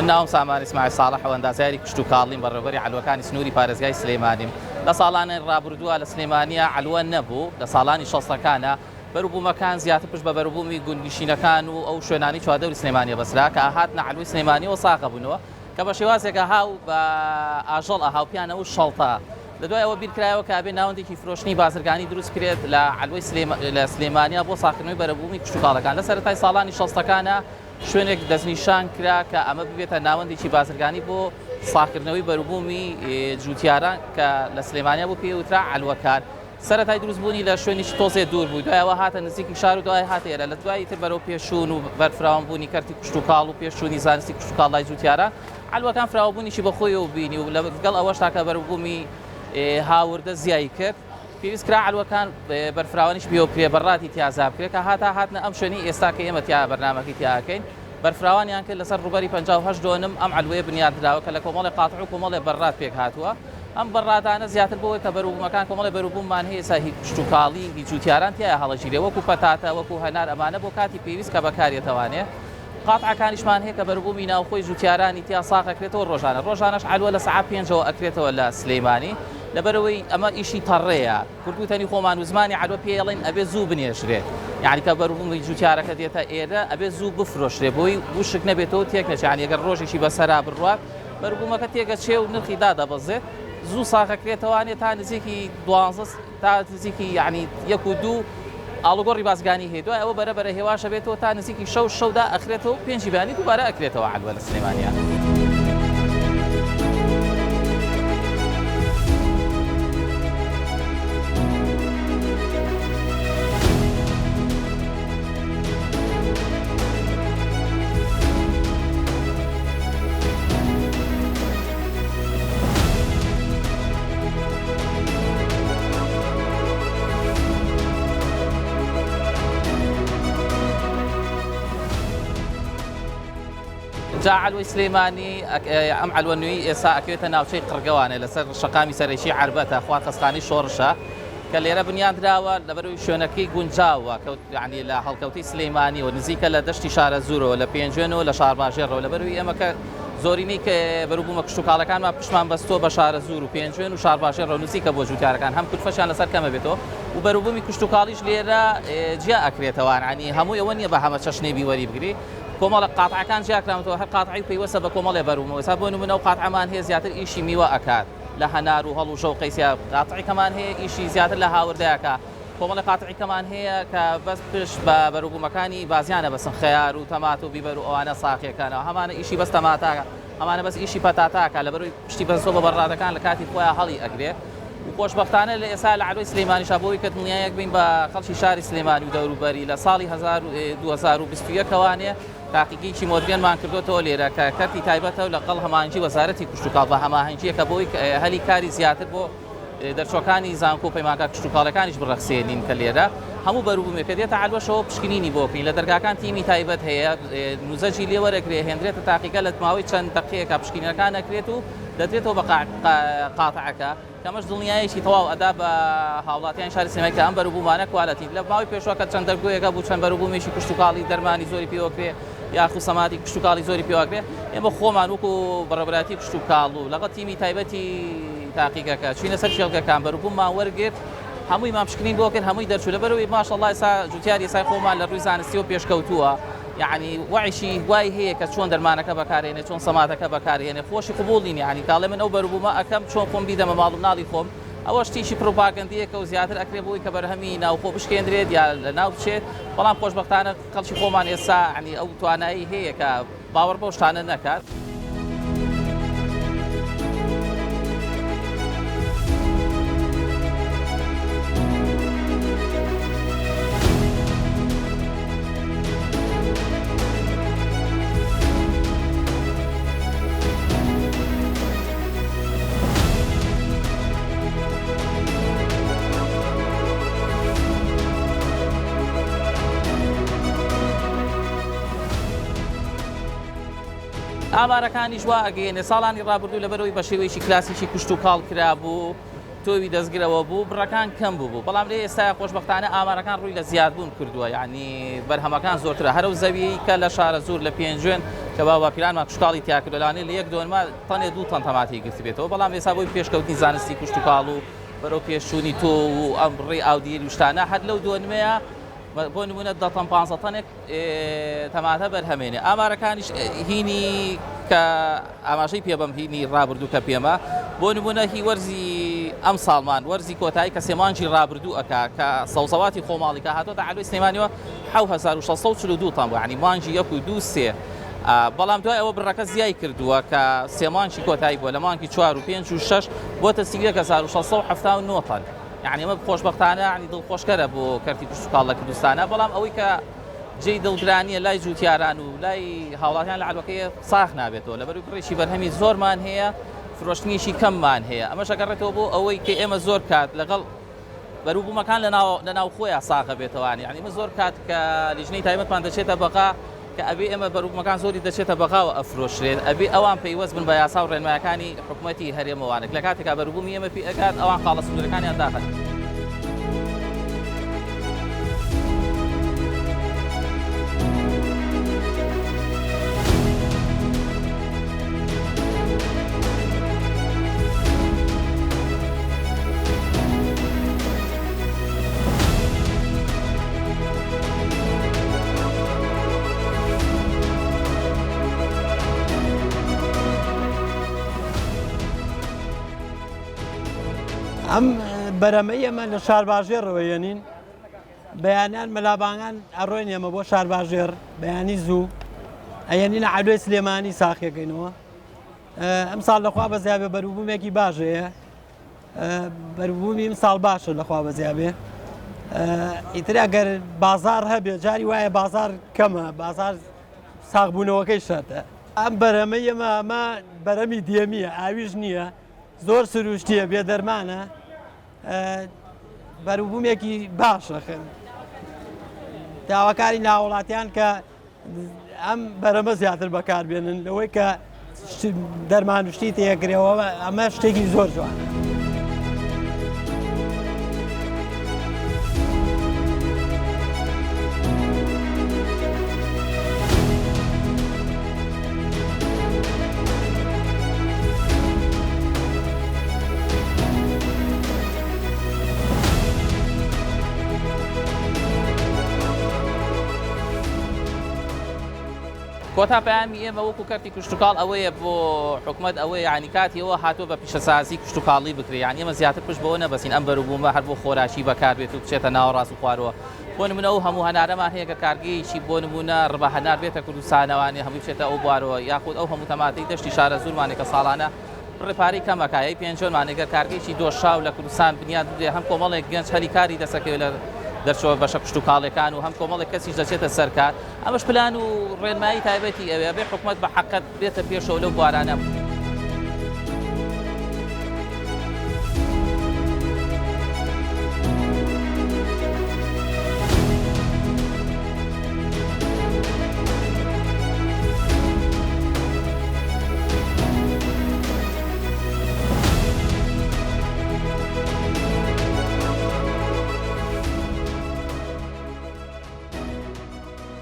ناوم سامان اسماعیل ساڵح ئەوەندازیاری کشت و کاڵین بەڕێوەبەری عەلوەکانی سنووری پارێزگای سلێمانیم لە ساڵانی ڕابردووە لە سلێمانیە عەلوە نەبوو لە ساڵانی 60ەکانە بەروبوومەکان زیاتر پشت بە بەروبوومی گوندگشینەکان و ئەو شوێنانی چوادەوری سلێمانیە بەسرا کە هاتنە عەلووی سلێمانیەوە ساغە بوونەوە کە بە شێوازێکە هاو بە ئاژەڵ ئاهاوپیانەوە شەڵتە لە دوای ئەوە بیرکرایەوە کە ئابێ ناوەندێکی فرۆشتنی بازرگانی دروست کرێت لە عەلوەی لە سلێمانیا بۆ ساختکردنەوەی بەروبوومی کشت و کاڵەکان لە سەرەتای ساڵانی 60ەکانە شوێنێک دەستنیشان کرا کە ئەمە ببێتە ناوەندێکی بازرگانی بۆ ساختکردنەوەی بەروبوومی جوتیاران کە لە سلێمانیا بۆ پێوترا عەلوەکان سەرەتای دروستبوونی لە شوێنی تۆزێ دوور بوو دوایەوە هاتە نزیکی شار و دوای هاتە ئێرە لە دوایی تر بەرەو پێشوون و بەرفراوانبوونی کەرتی کشت و کاڵ و پێشوونی زانستی کشت و کاڵای جوتیاران عەلوەکان فراوانبوونیشی بەخۆیەوە بینی و لەگەڵ ئەوەش تاکە بەروبوومی هاوردە زیای کرد پێویست کرا عەلوەکان بەرفراوانیش بێ و پێبەڕاتی تیازا بکرێت کە هاتنە ئەم شوێنی ئێستا کە ئێمە تیا بەرنامەکەی تیاکەین بەرفراوانیان کرد لەسەر ڕووبەری 58 دۆنم ئەم عەلوەیە بنیادراوە کە لە کۆمەڵی قاتع و کۆمەڵی بەڕات پێک هاتووە ئەم بەڕاتانە زیاتر بۆەوەی کە بەروبوومەکان کۆمەڵی بەروبووممان هەیە ئێستا هی کشت و کاڵی هی جوتیاران تایە هەڵەگیرێ وەکو پەتاتە وەکو هەنار ئەمانە بۆ کاتی پێویست کە بەکارێتەوانێ قاتعەکانیشمان هەیە کە بەروبوومی ناوخۆی جوتیارانی تیا ساغەکرێتەوە ڕۆژانەش عەلوە لە سەعات 5ەوە ئەکرێتەوە لە سلێمانی لەبەرەوەی ئەمە ئیشی تەڕێیە کورتوتەنی خۆمان و زمانی عەلوە پێڵێن ئەبێ زوو بنێژرێت یعنی کە بەروبوومی جوتیارەکە دێتە ئێرە ئەبێ زوو بفرۆشرێ بۆی وشک نەبێتەوە تێک نەچێت ئەگەر ڕۆژێکی بەسەرا بڕوات بەروبوومەکە تێگەچێ و نرخی دادەبەزێت زوو ساغەکرێتەوانێت تا نزیکی 12 تا نزیکی یعنی 1 و 2 ئاڵوگۆڕی بازرگانی هەیە دوای ئەوە بەرەبەرە هێواشە بێتەوە تا نزیکی شەودا ئەخرێتەوە پێنجی بانی دووبارە ئەکرێتەوە عەلوە لە سلێمانیا. جا عەلوەی سلێمانی ئەم عەلوە نوێی ئێستا ئەکرێتە ناوچەی قڕگەوانێ لەسەر شەقامی سەرەکی عەربەتە خوارخستانی شۆڕشە کە لێرە بنیاندراوە لەبەرەوەی شوێنەکەی گونجاوە یعنی لە هەڵکەوتەی سلێمانی و نزیکە لە دەشتی شارە زورەوە لە پێنجێنەوە لە شارباژێڕەوە لەبەرەوەی ئێمە کە زۆرینەی کە بەروبوومە کشت و کاڵەکانمان پشتمان بەستۆ بە شارە زور و پێنجێن و شارباژێڕەوە نزیکە بۆ جوتیارەکان هەم کورتفەشیان لەسەر کەمە بێتەوە و بەروبوومی کشت و کاڵیش لێرە جیا ئەکرێتەوە عنی هەمووی ئەوە نییە بە هەمە چەشنەی بیوەری بگری کۆمەڵە قاتعەکان جیاکراونەوە هەر قاتعی پەیوەستە بە کۆمەڵێ بەروبوومەوە ئێستا بۆ نمونە و قاتعەمان هەیە زیاتر ئیشی میوە ئەکات لە هەنار و هەڵ و ژەو قەیسیا قاتعیکەمان هەیە ئیشی زیاتر لە هاوردەیەکە کۆمەڵی قاتعیکەمان هەیە کە بەس پشت بە بەروبوومەکانی بازیانە بەسن خەیار و تەمات و بیبەر و ئەوانە ساقیەکانەوە هەمانە ئیشی بەس تەماتاکە ئەمانە بەس ئیشی پەتاتاکە لەبەرەوەی پشتی بەستۆ بە بەڕادەکان لە کاتی خۆیان هەڵی ئەگرێت و خۆشبەختانە لە ئێستا لە عەلوەی سلێمانیش بۆی کە دڵنیایەک بین بە خەڵکی شاری سلێمانی و دەوروبەری لە ساڵی 2021 تاقیقێکی مۆدرێنمان کردوتەوە لێرە کە کەرتی تایبەتە و لەگەڵ هەماهەنگی وەزارەتی کشت و کاڵ بە هەماهەنگیەکە بۆی هەلی کاری زیاتر بۆ دەرچۆکانی زانکۆ و پەیمانگا کشت و کاڵەکانیش بڕەخسێنین کە لێرە هەموو بەروبوومێکە دێتە عەلوەشەوە پشکنینی بۆ بکەین لە دەرگاکان تیمی تایبەت هەیە نوزەجی لێ وەرەگرێ هێنرێتە تاقیقە لە ماوەی چەند دەقیقەیەکە پشکنینەکان ئەکرێت و دەدرێتەوە بە قاتعەکە کەمەش دڵنیایەکی تەواو ئەدا بە هاوڵاتیان شاری سلێمانی کە ئەم بەروبوومانە کوالەتی لە ماوەی پێشوە کە چەند دەرگۆیەکە بوو چەند بەروبوومێکی کشت و کاڵی دەرمانی زۆری پێوەکرێ یاخو سەماتی کشت و کاڵی زۆری پێوەکرێ ئێمە خۆمان وەکو بەڕێوەبەراتی کشت و کاڵ و لەگەڵ تیمی تایبەتی تاقیقەکە چوینە سەر شێڵگەکان بەروبووممان وەرگرت هەمووی مام پشکنین بۆ کرد هەمووی دەرچوو لەبەرەوەی ماشەڵڵا ئێستا جوتیاری ئێسای خۆمان لە ڕووی زانستی و پێشکەوتووە یعنی وعیشی وای هەیە کە چۆن دەرمانەکە بەکارهێنێ چۆن سەماتەکە بەکارهێنێ خۆشی قبوڵین یعنی کاڵێ من ئەو بەروبوومە ئەەکەم چۆن خۆم بیدەمە ماڵ و ناڵی خۆم ئەوە شتیشی پروپاگەندیەکە و زیاتر ئەکرێ بۆی کە بەرهەمی ناوخۆ بشکێنرێت یا لە ناو بچێت بەڵام خۆشبەختانە خەڵکی خۆمان ئێستا عنی ئەو توانایی هەیە کە باوەڕ بەو شتانە نەکات. ئامارەکانیش وا ئەگەیەنێ ساڵانی ڕابردوو لەبەرەوەی بە شێوەیەکی کلاسیکی کشت و کاڵ کرابوو تۆوی دەستگرەوە بوو بڕەکان کەم بوو بەڵام لێ ئێستا خۆشبەختانە ئامارەکان ڕووی لە زیادبوون کردووە یعنی بەرهەمەکان زۆرترە هەرو زەویی کە لە شارە زور لە پێنجێن کە با پیرانمان کوشتکاڵی تیاکردلانێ لە 1 دۆنما تەنێ 2 تەن تەماتی گرتی بێتەوە بەڵام ئێستا بۆی پێشکەوتنی زانستی کوشتتوکاڵ و بەرەو پێشچوونی تۆ و ئەم ڕێ ئاودیر وشتانە هەر لەو دۆنمەیە بۆ نمونە 10 تەنێک تەماتە بەرهەمێنێ ئامارەکانیش هینی کە ئاماژەی پێبەم هینی ڕابردوو کە پێمە بۆ نمونە هی وەرزی ئەم ساڵمان وەرزی کۆتایی کە سێمانجی ڕابردوو ئەکا کە سەوزەواتی خۆماڵی کە هاتۆتە عەلوی سلێمانیەوە 1642 تەم بوو یعنی مانجی 1 و 2 3 بەڵام دوای ئەوە بڕەکە زیای کردووە کە سێمانجی کۆتایی بووە لە مانگی 4 و 5 و 6 بۆتە 1679 تەن یعنی ئەمە خۆشبەختانە ینی دڵخۆشکەرە بۆ کەرتی کوشتتوکاڵ لە کوردستانە بەڵام ئەوەی کە جێی دڵگرانیە لای جوتیاران و لای هاوڵاتیان لە عەلوەکەیە ساغ نابێتەوە لەبەر ڕێشی بەرهەمی زۆرمان هەیە فرۆشتنیشی کەممان هەیە ئەمەش ئەگەڕێتەوە بۆ ئەوەی کە ئێمە زۆر کات لەگەڵ بەروبوومەکان لە ناو خۆیان ساغە بێتەوە یعنی ئمە زۆر کات کە لیژنەی تایبەتمان دەچێتە بەقا کە ئەبێ ئێمە بەروبوومەکان زۆری دەچێتە بەقاوە ئەفرۆشرێت ئەبێ ئەوان پەیوەست بن بە یاسا و ڕێنمایەکانی حکوومەتی هەرێمەوانێک لە کاتێکا بەروبوومی ئێمە پێ ئەکات ئەوان خاڵە سنوورەکانیان داخەن. ئەم بەرەمەی ئەمە لە شارباژێر ڕەوەیەنین بەیانیان مەلابانگان ئەڕۆین ئێمە بۆ شارباژێر بەیانی زوو ئەیەنی لە عەلوی سلێمانی ساخیەکەینەوە ئەم ساڵ لەخوا بەزیابێ بەروبوومێکی باشەیە بەروبوومی ئەم ساڵ باشە لەخوا بەزیابێ ئیتر ئەگەر بازار هەبێ جاری وایە بازار کەمە بازار ساغبوونەوەکەی شەرتە ئەم بەرەمەی ئەمە ئەمە بەرەمی دیێمیە ئاویش نییە زۆر سروشتیە بێدەرمانە بەروبوومێکی باشەخن داواکاری ناوەڵاتیان کە ئەم بەرەمە زیاتر بەکاربێنن لەوەی کە دەرمانوشتی تێگرێەوە ئەمە شتێکی زۆر جوانە. کۆتا پەیامی ئێمە وەکو کەرتی کوشتتوکاڵ ئەوەیە بۆ حکوومەت ئەوەیە ینی کاتیەوە هاتووە بە پیشەسازی کوشتتوکاڵی بکرێ یانی ئێمە زیاتر پشت بەوە نەبەسین ئەم بەروبوومە هەر بۆ خۆراشی بەکاربێت و بچێتە ناو ڕاست و خوارەوە بۆ نمونە ئەو هەموو هەنارەمان هەیە کە کارگەیەکی بۆ نمونە ڕبە هەنار بێتە کوردستانەوانی هەمووی بچێتە ئەو بوارەوە یاخود ئەو هەموو تەماتەی دەشتی شارە زوورمانێک کە ساڵانە ڕێپارەی کەمەکایە پێنجۆنمانێگەر کارگەیەکی دۆشاو لە کوردستان بنیاد بدێ هەم کۆمەڵێک گەنج هەلی کاری دەسەکەوێت لە دەرچەوە بەشە کوشتتوکاڵەکان و هەم کۆمەڵێک کەسیش دەچێتە سەرکار ئەمەش پلان و ڕێنمایی تایبەتی ئەوێ بێ حکوومەت بە حەقەت بێتە پێشەوە لەو بوارانە.